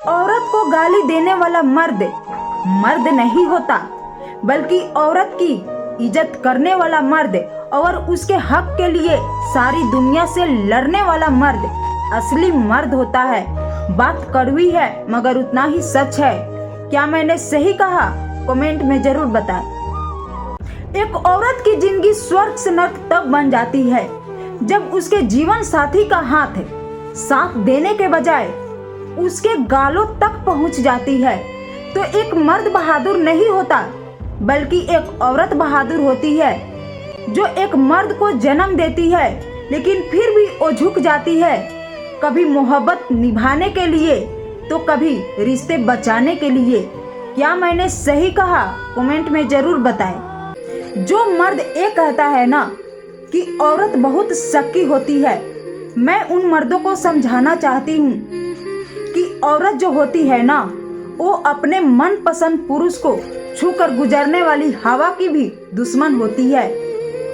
औरत को गाली देने वाला मर्द मर्द नहीं होता, बल्कि औरत की इज्जत करने वाला मर्द और उसके हक के लिए सारी दुनिया से लड़ने वाला मर्द असली मर्द होता है। बात कड़वी है मगर उतना ही सच है। क्या मैंने सही कहा? कमेंट में जरूर बताएं। एक औरत की जिंदगी स्वर्ग से नर्क तब बन जाती है जब उसके जीवन साथी का हाथ साथ देने के बजाय उसके गालों तक पहुंच जाती है। तो एक मर्द बहादुर नहीं होता, बल्कि एक औरत बहादुर होती है जो एक मर्द को जन्म देती है, लेकिन फिर भी वो झुक जाती है, कभी मोहब्बत निभाने के लिए तो कभी रिश्ते बचाने के लिए। क्या मैंने सही कहा? कमेंट में जरूर बताएं। जो मर्द ये कहता है ना कि औरत बहुत शक्की होती है, मैं उन मर्दों को समझाना चाहती हूँ कि औरत जो होती है ना, वो अपने मनपसंद पुरुष को छूकर गुजरने वाली हवा की भी दुश्मन होती है।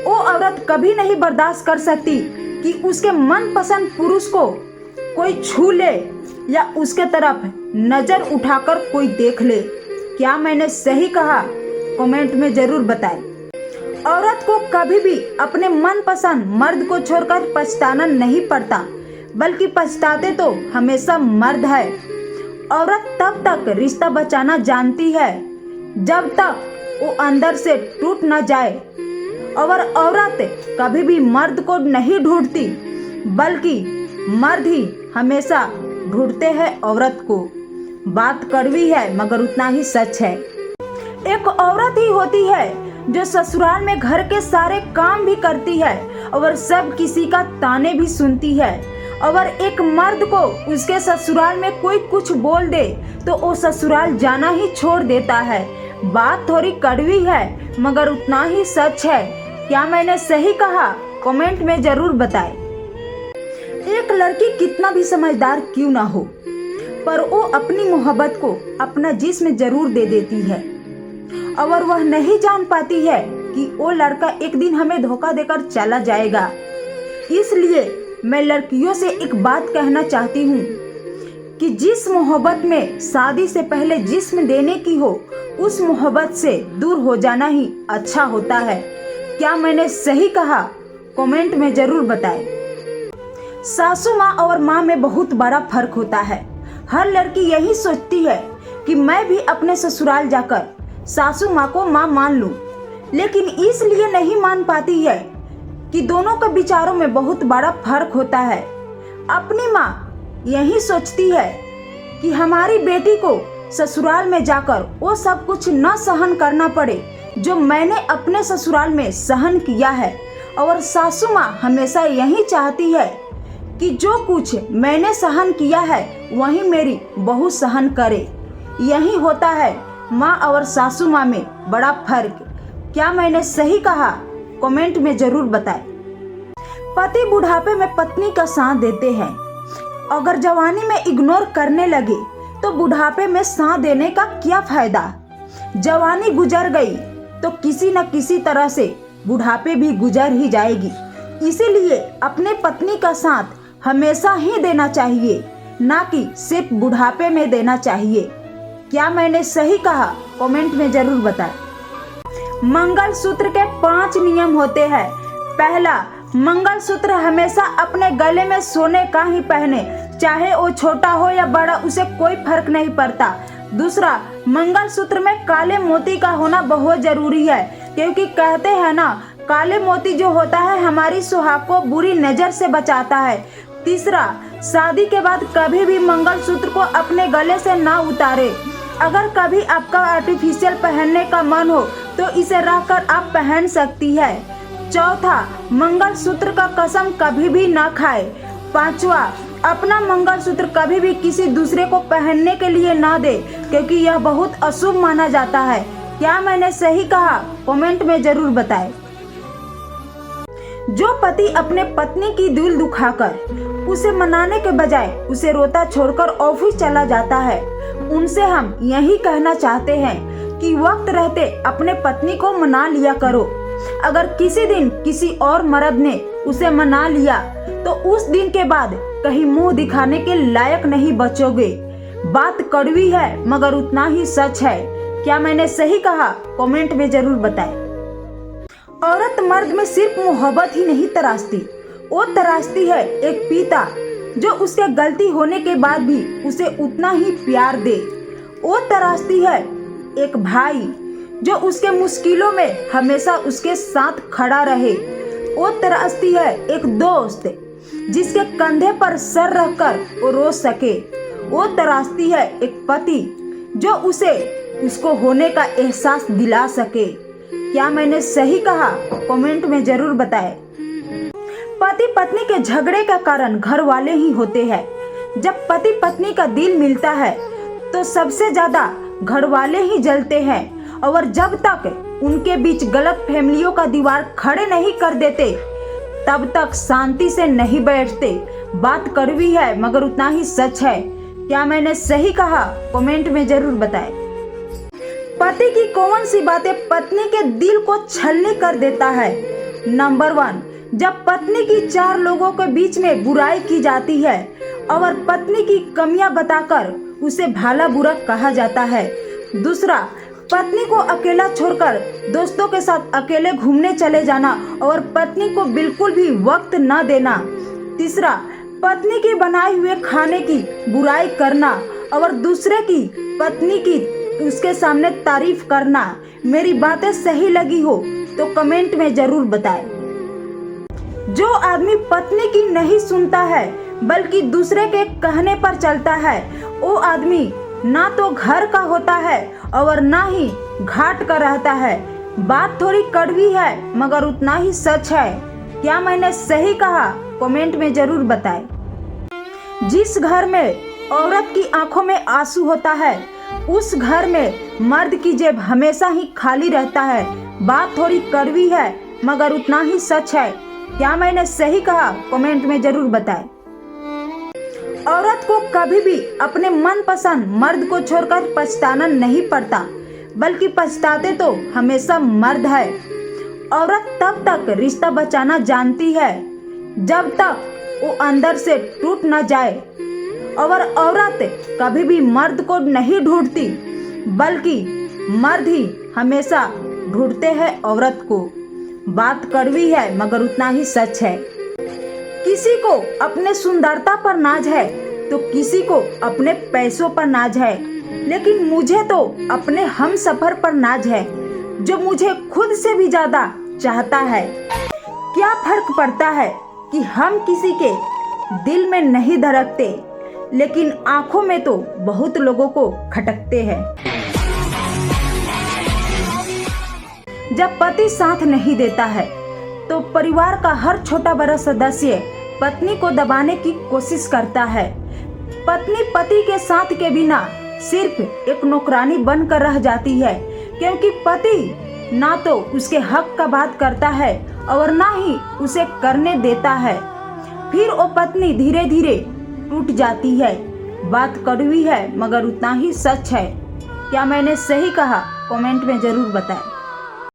वो औरत कभी नहीं बर्दाश्त कर सकती कि उसके मनपसंद पुरुष को कोई छू ले या उसके तरफ नजर उठाकर कोई देख ले। क्या मैंने सही कहा? कमेंट में जरूर बताएं। औरत को कभी भी अपने मनपसंद मर्द को छोड़कर पछताना नहीं पड़ता, बल्कि पछताते तो हमेशा मर्द है। औरत तब तक रिश्ता बचाना जानती है जब तक वो अंदर से टूट न जाए, और औरत कभी भी मर्द को नहीं ढूंढती, बल्कि मर्द ही हमेशा ढूंढते हैं औरत को। बात कड़वी है मगर उतना ही सच है। एक औरत ही होती है जो ससुराल में घर के सारे काम भी करती है और सब किसी का ताने भी सुनती है, और एक मर्द को उसके ससुराल में कोई कुछ बोल दे तो वो ससुराल जाना ही छोड़ देता है। बात थोड़ी कड़वी है मगर उतना ही सच है। क्या मैंने सही कहा? कमेंट में जरूर बताएं। एक लड़की कितना भी समझदार क्यों ना हो, पर वो अपनी मोहब्बत को अपना जिस्म जरूर दे देती है, और वह नहीं जान पाती है कि वो लड़का एक दिन हमें धोखा देकर चला जाएगा। इसलिए मैं लड़कियों से एक बात कहना चाहती हूँ कि जिस मोहब्बत में शादी से पहले जिस्म देने की हो, उस मोहब्बत से दूर हो जाना ही अच्छा होता है। क्या मैंने सही कहा? कमेंट में जरूर बताएं। सासू माँ और माँ में बहुत बड़ा फर्क होता है। हर लड़की यही सोचती है कि मैं भी अपने ससुराल जाकर सासू माँ को माँ मान लूं, लेकिन इसलिए नहीं मान पाती है कि दोनों के विचारों में बहुत बड़ा फर्क होता है। अपनी माँ यही सोचती है कि हमारी बेटी को ससुराल में जाकर वो सब कुछ न सहन करना पड़े जो मैंने अपने ससुराल में सहन किया है, और सासू माँ हमेशा यही चाहती है कि जो कुछ मैंने सहन किया है वही मेरी बहू सहन करे। यही होता है माँ और सासू माँ में बड़ा फर्क। क्या मैंने सही कहा? कमेंट में जरूर बताएं। पति बुढ़ापे में पत्नी का साथ देते हैं, अगर जवानी में इग्नोर करने लगे तो बुढ़ापे में साथ देने का क्या फायदा। जवानी गुजर गई तो किसी न किसी तरह से बुढ़ापे भी गुजर ही जाएगी। इसीलिए अपने पत्नी का साथ हमेशा ही देना चाहिए, ना कि सिर्फ बुढ़ापे में देना चाहिए। क्या मैंने सही कहा? कमेंट में जरूर बताएं। मंगलसूत्र के 5 नियम होते हैं। पहला, मंगलसूत्र हमेशा अपने गले में सोने का ही पहने, चाहे वो छोटा हो या बड़ा, उसे कोई फर्क नहीं पड़ता। दूसरा, मंगलसूत्र में काले मोती का होना बहुत जरूरी है, क्योंकि कहते हैं ना, काले मोती जो होता है हमारी सुहाग को बुरी नजर से बचाता है। तीसरा, शादी के बाद कभी भी मंगलसूत्र को अपने गले से ना उतारे। अगर कभी आपका आर्टिफिशियल पहनने का मन हो तो इसे रखकर आप पहन सकती है। चौथा, मंगलसूत्र का कसम कभी भी ना खाए। पांचवा, अपना मंगलसूत्र कभी भी किसी दूसरे को पहनने के लिए ना दे, क्योंकि यह बहुत अशुभ माना जाता है। क्या मैंने सही कहा? कमेंट में जरूर बताएं। जो पति अपने पत्नी की दिल दुखाकर उसे मनाने के बजाय उसे रोता छोड़कर ऑफिस चला जाता है, उनसे हम यही कहना चाहते हैं कि वक्त रहते अपने पत्नी को मना लिया करो। अगर किसी दिन किसी और मर्द ने उसे मना लिया तो उस दिन के बाद कहीं मुंह दिखाने के लायक नहीं बचोगे। बात कड़वी है मगर उतना ही सच है। क्या मैंने सही कहा? कमेंट में जरूर बताएं। औरत मर्द में सिर्फ मोहब्बत ही नहीं तराशती, वो तराशती है एक पिता जो उसके गलती होने के बाद भी उसे उतना ही प्यार दे। वो तराशती है एक भाई जो उसके मुश्किलों में हमेशा उसके साथ खड़ा रहे। वो तराशती है एक दोस्त जिसके कंधे पर सर रखकर वो रो सके। वो तराशती है एक पति जो उसे उसको होने का एहसास दिला सके। क्या मैंने सही कहा? कमेंट में जरूर बताएं। पति पत्नी के झगड़े का कारण घर वाले ही होते हैं। जब पति पत्नी का दिल मिलता है तो सबसे ज्यादा घर वाले ही जलते हैं, और जब तक उनके बीच गलत फैमिलियों का दीवार खड़े नहीं कर देते तब तक शांति से नहीं बैठते। बात कड़वी है मगर उतना ही सच है। क्या मैंने सही कहा? कमेंट में जरूर बताएं। पति की कौन सी बातें पत्नी के दिल को छलनी कर देता है? नंबर 1, जब पत्नी की 4 लोगों के बीच में बुराई की जाती है और पत्नी की कमियां बताकर उसे भला बुरा कहा जाता है। दूसरा, पत्नी को अकेला छोड़कर दोस्तों के साथ अकेले घूमने चले जाना और पत्नी को बिल्कुल भी वक्त न देना। तीसरा, पत्नी की बनाए हुए खाने की बुराई करना और दूसरे की पत्नी की उसके सामने तारीफ करना। मेरी बातें सही लगी हो तो कमेंट में जरूर बताएं। जो आदमी पत्नी की नहीं सुनता है बल्कि दूसरे के कहने पर चलता है, वो आदमी ना तो घर का होता है और ना ही घाट का रहता है। बात थोड़ी कड़वी है मगर उतना ही सच है। क्या मैंने सही कहा? कमेंट में जरूर बताएं। जिस घर में औरत की आंखों में आंसू होता है उस घर में मर्द की जेब हमेशा ही खाली रहता है। बात थोड़ी कड़वी है मगर उतना ही सच है। क्या मैंने सही कहा? कमेंट में जरूर बताएं। औरत को कभी भी अपने मनपसंद मर्द को छोड़कर पछताना नहीं पड़ता, बल्कि पछताते तो हमेशा मर्द है। औरत तब तक रिश्ता बचाना जानती है जब तक वो अंदर से टूट न जाए, और औरत कभी भी मर्द को नहीं ढूंढती बल्कि मर्द ही हमेशा ढूंढते हैं औरत को। बात कड़वी है मगर उतना ही सच है। किसी को अपने सुंदरता पर नाज है तो किसी को अपने पैसों पर नाज है, लेकिन मुझे तो अपने हम सफर पर नाज है जो मुझे खुद से भी ज्यादा चाहता है। क्या फर्क पड़ता है कि हम किसी के दिल में नहीं धड़कते, लेकिन आंखों में तो बहुत लोगों को खटकते हैं। जब पति साथ नहीं देता है तो परिवार का हर छोटा बड़ा सदस्य पत्नी को दबाने की कोशिश करता है। पत्नी पति के साथ के बिना सिर्फ एक नौकरानी बनकर रह जाती है, क्योंकि पति ना तो उसके हक का बात करता है और ना ही उसे करने देता है। फिर वो पत्नी धीरे धीरे टूट जाती है। बात कड़वी है मगर उतना ही सच है। क्या मैंने सही कहा? कमेंट में जरूर बताएं।